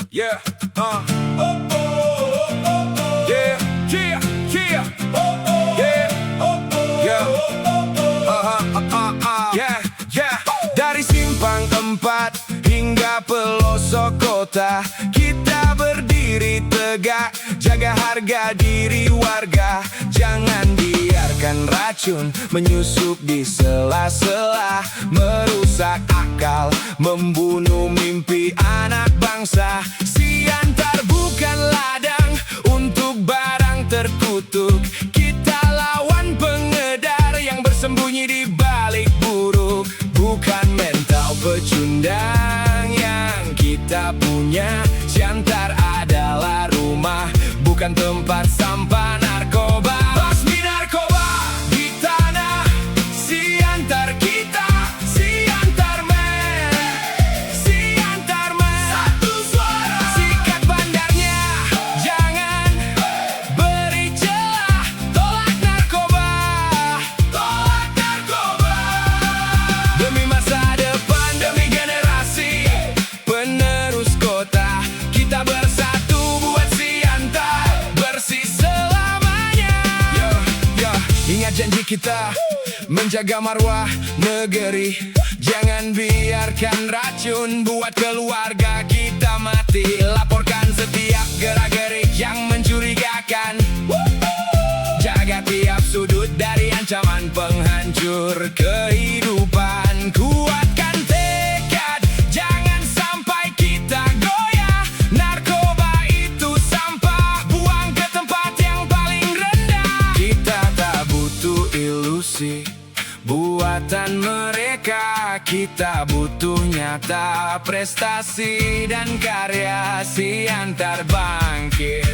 Yeah, oh, oh, oh, oh. Yeah, yeah, yeah, yeah, yeah, yeah, yeah. Dari simpang 4 hingga pelosok kota, kita berdiri tegak, jaga harga diri warga. Jangan biarkan racun menyusup di sela-sela, merusak akal, membunuh mimpi anak bangsa. Siantar bukan ladang untuk barang terkutuk. Kita lawan pengedar yang bersembunyi di balik buruk. Bukan mental pecundang yang kita punya. Siantar adalah rumah, bukan tempat sampah narkoba. Basmi narkoba di tanah Siantar kita, Siantar men, Siantar men. Satu suara, sikat bandarnya, jangan beri celah. Tolak narkoba, tolak narkoba. Demi masa depan, demi generasi penerus kota, kita bersatu buat Siantar bersih selamanya. Ingat janji kita menjaga marwah negeri. Jangan biarkan racun buat keluarga kita mati. Laporkan setiap gerak-gerik yang mencurigakan. Jaga tiap sudut dari ancaman penghancur kehidupan. Kuatkan tekad, jangan sampai kita goyah. Narkoba itu sampah, buang ke tempat yang paling rendah. Kita tak butuh ilusi buatan mereka, kita butuh nyata prestasi dan karya Siantar bangkit.